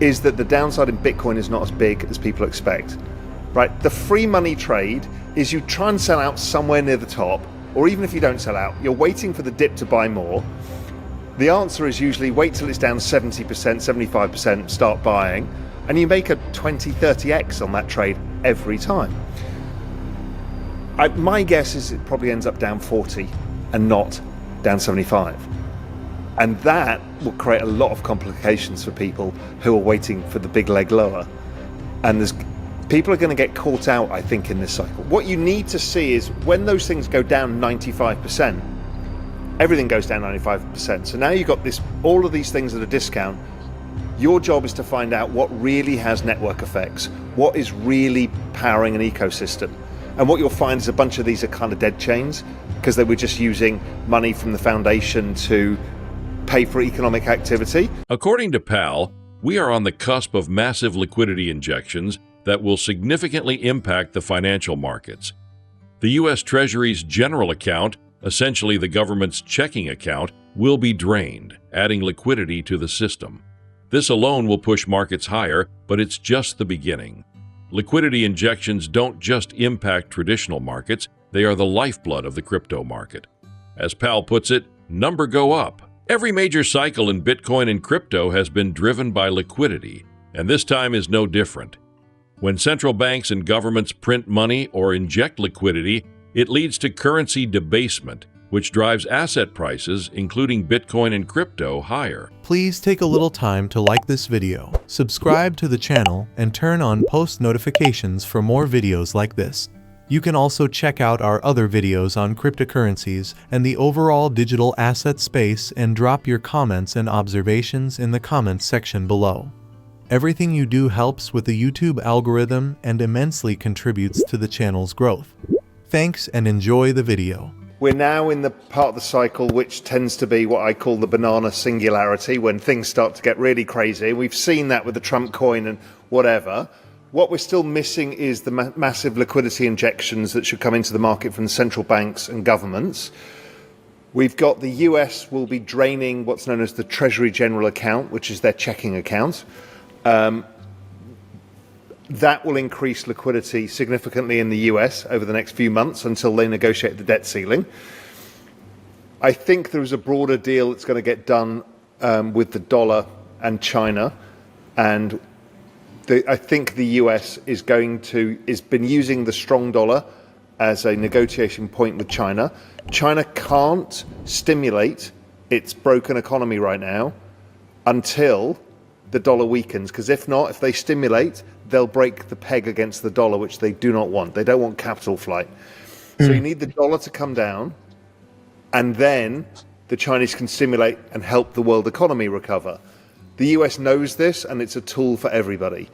is that the downside in Bitcoin is not as big as people expect, right? The free money trade is you try and sell out somewhere near the top, or even if you don't sell out, you're waiting for the dip to buy more. The answer is usually wait till it's down 70%, 75%, start buying, and you make a 20, 30x on that trade every time. My guess is it probably ends up down 40 and not down 75. And that will create a lot of complications for people who are waiting for the big leg lower. And people are going to get caught out, I think, in this cycle. What you need to see is when those things go down 95%, everything goes down 95%. So now you've got all of these things at a discount. Your job is to find out what really has network effects, what is really powering an ecosystem. And what you'll find is a bunch of these are kind of dead chains because they were just using money from the foundation to pay for economic activity. According to Pal, we are on the cusp of massive liquidity injections that will significantly impact the financial markets. The U.S. Treasury's general account, essentially the government's checking account, will be drained, adding liquidity to the system. This alone will push markets higher, but it's just the beginning. Liquidity injections don't just impact traditional markets, they are the lifeblood of the crypto market. As Pal puts it, number go up. Every major cycle in Bitcoin and crypto has been driven by liquidity, and this time is no different. When central banks and governments print money or inject liquidity, it leads to currency debasement, which drives asset prices, including Bitcoin and crypto, higher. Please take a little time to like this video, subscribe to the channel, and turn on post notifications for more videos like this. You can also check out our other videos on cryptocurrencies and the overall digital asset space and drop your comments and observations in the comments section below. Everything you do helps with the YouTube algorithm and immensely contributes to the channel's growth. Thanks and enjoy the video. We're now in the part of the cycle which tends to be what I call the banana singularity, when things start to get really crazy. We've seen that with the Trump coin and whatever. What we're still missing is the massive liquidity injections that should come into the market from the central banks and governments. We've got the US will be draining what's known as the Treasury General Account, which is their checking account. That will increase liquidity significantly in the US over the next few months until they negotiate the debt ceiling. I think there is a broader deal that's going to get done with the dollar and China, and I think the US is been using the strong dollar as a negotiation point with China. China can't stimulate its broken economy right now until the dollar weakens, because if they stimulate, they'll break the peg against the dollar, which they do not want. They don't want capital flight. So you need the dollar to come down, and then the Chinese can stimulate and help the world economy recover. The US knows this, and it's a tool for everybody.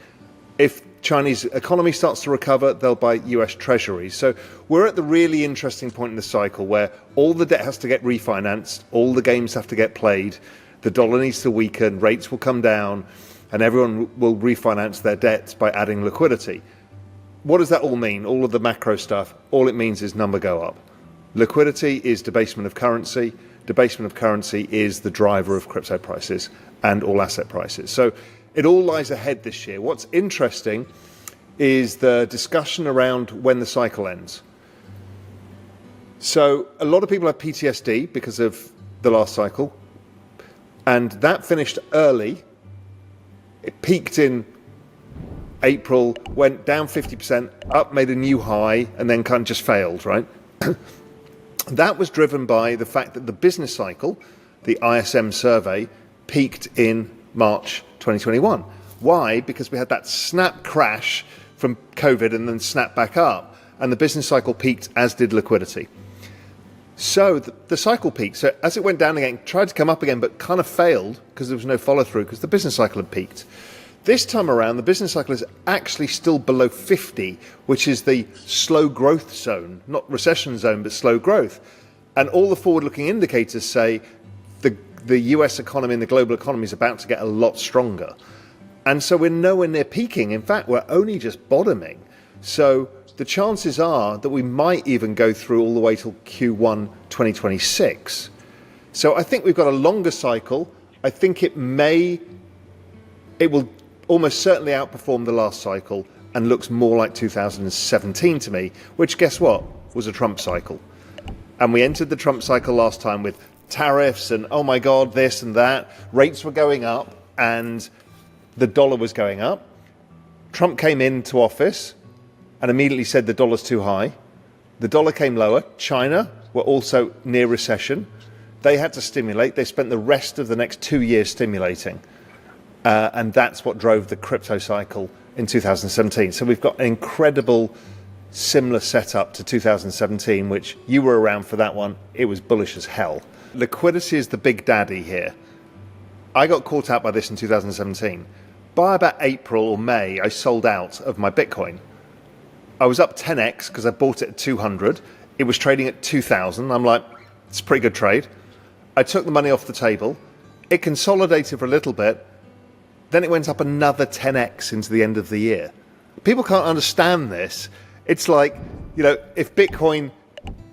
If Chinese economy starts to recover, they'll buy US treasuries. So we're at the really interesting point in the cycle where all the debt has to get refinanced, all the games have to get played, the dollar needs to weaken, rates will come down, and everyone will refinance their debts by adding liquidity. What does that all mean? All of the macro stuff, all it means is number go up. Liquidity is debasement of currency. Debasement of currency is the driver of crypto prices and all asset prices. So it all lies ahead this year. What's interesting is the discussion around when the cycle ends. So a lot of people have PTSD because of the last cycle, and that finished early. It peaked in April, went down 50%, up, made a new high, and then kind of just failed, right? That was driven by the fact that the business cycle, the ISM survey, peaked in March 2021. Why? Because we had that snap crash from COVID and then snap back up, and the business cycle peaked, as did liquidity. So the cycle peaked. So as it went down again, tried to come up again, but kind of failed because there was no follow through because the business cycle had peaked. This time around, the business cycle is actually still below 50, which is the slow growth zone, not recession zone, but slow growth. And all the forward-looking indicators say the US economy and the global economy is about to get a lot stronger. And so we're nowhere near peaking. In fact, we're only just bottoming. So the chances are that we might even go through all the way till Q1 2026. So I think we've got a longer cycle. I think it will almost certainly outperformed the last cycle and looks more like 2017 to me, which, guess what, was a Trump cycle. And we entered the Trump cycle last time with tariffs and, oh my God, this and that. Rates were going up and the dollar was going up. Trump came into office and immediately said the dollar's too high. The dollar came lower. China were also near recession. They had to stimulate. They spent the rest of the next 2 years stimulating. And that's what drove the crypto cycle in 2017. So we've got an incredible similar setup to 2017, which you were around for that one. It was bullish as hell. Liquidity is the big daddy here. I got caught out by this in 2017. By about April or May, I sold out of my Bitcoin. I was up 10x because I bought it at 200. It was trading at 2,000. I'm like, it's a pretty good trade. I took the money off the table. It consolidated for a little bit. Then it went up another 10x into the end of the year. People can't understand this. It's like, you know, if Bitcoin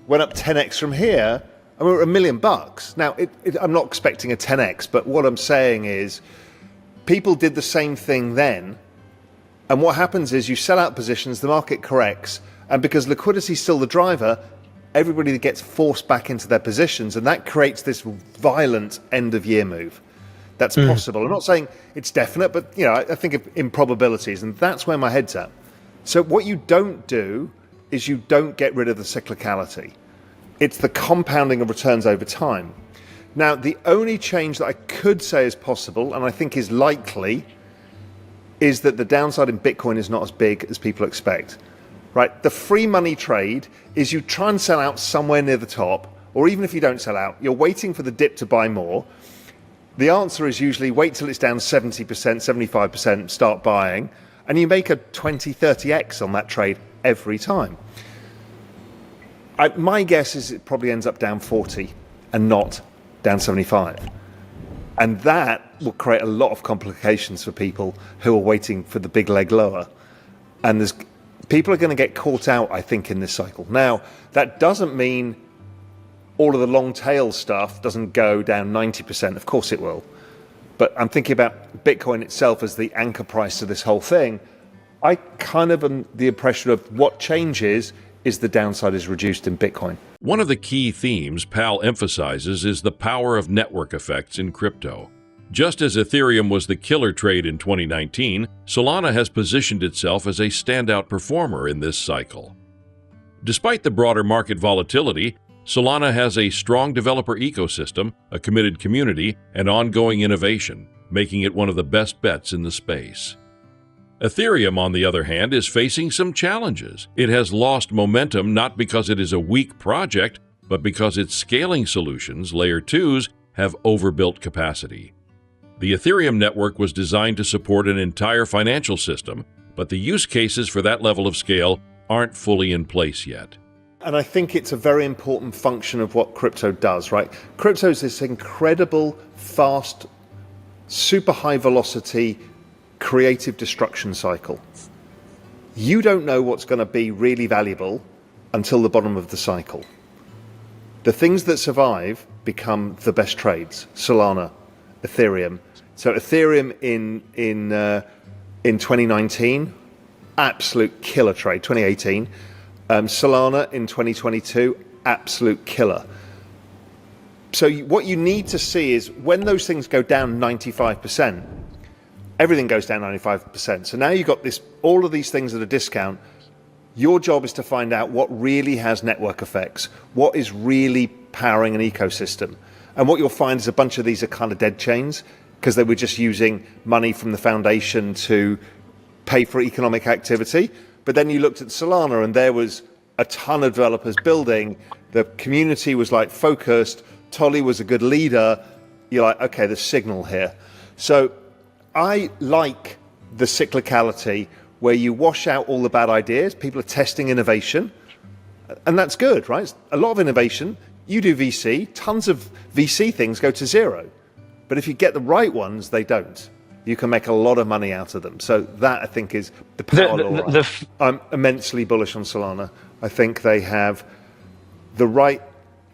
went up 10x from here, and we were $1 million. Now, I'm not expecting a 10x, but what I'm saying is people did the same thing then. And what happens is you sell out positions, the market corrects, and because liquidity is still the driver, everybody gets forced back into their positions, and that creates this violent end-of-year move. That's possible. I'm not saying it's definite, but you know, I think of improbabilities, and that's where my head's at. So what you don't do is you don't get rid of the cyclicality. It's the compounding of returns over time. Now, the only change that I could say is possible, and I think is likely, is that the downside in Bitcoin is not as big as people expect. Right? The free money trade is you try and sell out somewhere near the top, or even if you don't sell out, you're waiting for the dip to buy more. The answer is usually wait till it's down 70%, 75%, start buying, and you make a 20, 30x on that trade every time. My guess is it probably ends up down 40 and not down 75. And that will create a lot of complications for people who are waiting for the big leg lower. And people are going to get caught out, I think, in this cycle. Now, that doesn't mean all of the long tail stuff doesn't go down 90%. Of course it will. But I'm thinking about Bitcoin itself as the anchor price to this whole thing. I kind of am the impression of what changes is the downside is reduced in Bitcoin. One of the key themes Pal emphasizes is the power of network effects in crypto. Just as Ethereum was the killer trade in 2019, Solana has positioned itself as a standout performer in this cycle. Despite the broader market volatility, Solana has a strong developer ecosystem, a committed community, and ongoing innovation, making it one of the best bets in the space. Ethereum, on the other hand, is facing some challenges. It has lost momentum not because it is a weak project, but because its scaling solutions, Layer 2s, have overbuilt capacity. The Ethereum network was designed to support an entire financial system, but the use cases for that level of scale aren't fully in place yet. And I think it's a very important function of what crypto does, right? Crypto is this incredible, fast, super high velocity, creative destruction cycle. You don't know what's going to be really valuable until the bottom of the cycle. The things that survive become the best trades. Solana, Ethereum. So Ethereum in 2019, absolute killer trade. 2018. Solana in 2022, absolute killer. So what you need to see is when those things go down 95%, everything goes down 95%. So now you've got all of these things at a discount. Your job is to find out what really has network effects, what is really powering an ecosystem. And what you'll find is a bunch of these are kind of dead chains because they were just using money from the foundation to pay for economic activity. But then you looked at Solana and there was a ton of developers building. The community was like focused. Tolly was a good leader. You're like, okay, there's signal here. So I like the cyclicality where you wash out all the bad ideas. People are testing innovation. And that's good, right? A lot of innovation. You do VC. Tons of VC things go to zero. But if you get the right ones, they don't. You can make a lot of money out of them. So that, I think, is the power law. I'm immensely bullish on Solana. I think they have the right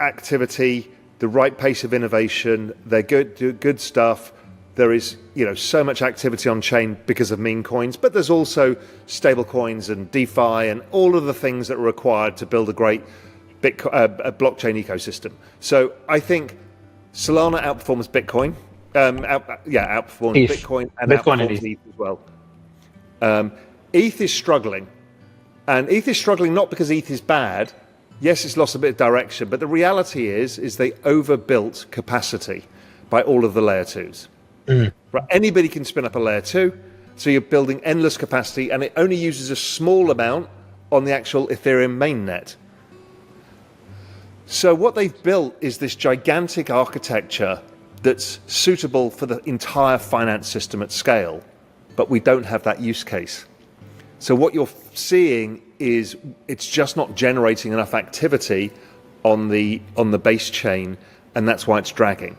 activity, the right pace of innovation. They're good, do good stuff. There is, so much activity on chain because of meme coins, but there's also stable coins and DeFi and all of the things that are required to build a great a blockchain ecosystem. So I think Solana outperforms Bitcoin. Outperforms ETH. Bitcoin and Bitcoin and outperforms ETH as well. ETH is struggling. And ETH is struggling not because ETH is bad. Yes, it's lost a bit of direction, but the reality is they overbuilt capacity by all of the layer 2s. Right? Anybody can spin up a layer 2, so you're building endless capacity, and it only uses a small amount on the actual Ethereum mainnet. So what they've built is this gigantic architecture that's suitable for the entire finance system at scale, but we don't have that use case. So what you're seeing is it's just not generating enough activity on the base chain, and that's why it's dragging.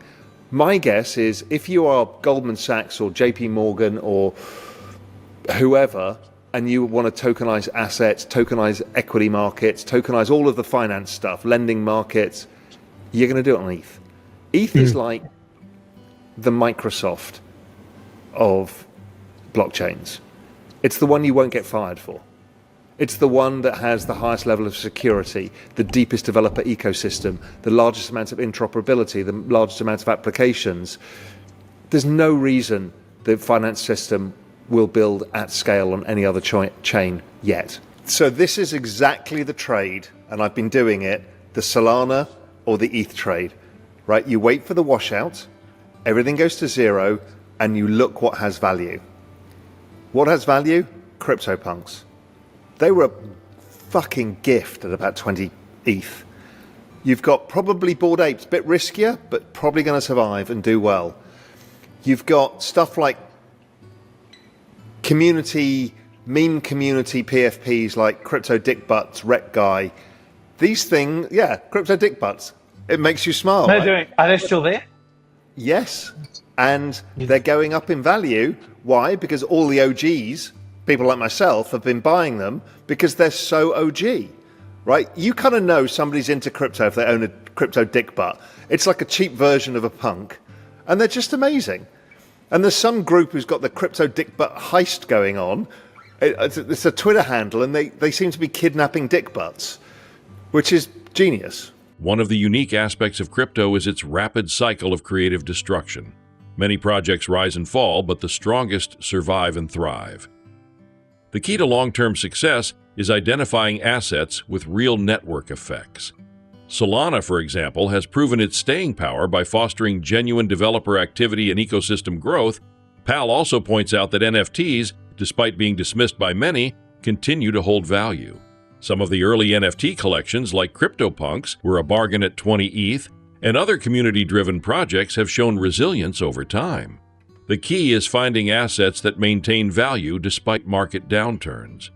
My guess is if you are Goldman Sachs or JP Morgan or whoever, and you want to tokenize assets, tokenize equity markets, tokenize all of the finance stuff, lending markets, you're going to do it on ETH. ETH is like the Microsoft of blockchains. It's the one you won't get fired for. It's the one that has the highest level of security, the deepest developer ecosystem, the largest amount of interoperability, the largest amount of applications. There's no reason the finance system will build at scale on any other chain yet. So this is exactly the trade, and I've been doing it, the Solana or the ETH trade, right? You wait for the washout, everything goes to zero, and you look what has value. What has value? CryptoPunks. They were a fucking gift at about 20 ETH. You've got probably Bored Apes, a bit riskier, but probably going to survive and do well. You've got stuff like meme community PFPs like Crypto Dick Butts, Rec Guy. These things, Crypto Dick Butts. It makes you smile. Are they still there? Yes. And they're going up in value. Why? Because all the OGs, people like myself, have been buying them because they're so OG, right? You kind of know somebody's into crypto if they own a Crypto Dick Butt. It's like a cheap version of a punk. And they're just amazing. And there's some group who's got the Crypto Dick Butt heist going on. It's a Twitter handle, and they seem to be kidnapping dick butts, which is genius. One of the unique aspects of crypto is its rapid cycle of creative destruction. Many projects rise and fall, but the strongest survive and thrive. The key to long-term success is identifying assets with real network effects. Solana, for example, has proven its staying power by fostering genuine developer activity and ecosystem growth. Pal also points out that NFTs, despite being dismissed by many, continue to hold value. Some of the early NFT collections, like CryptoPunks, were a bargain at 20 ETH, and other community-driven projects have shown resilience over time. The key is finding assets that maintain value despite market downturns.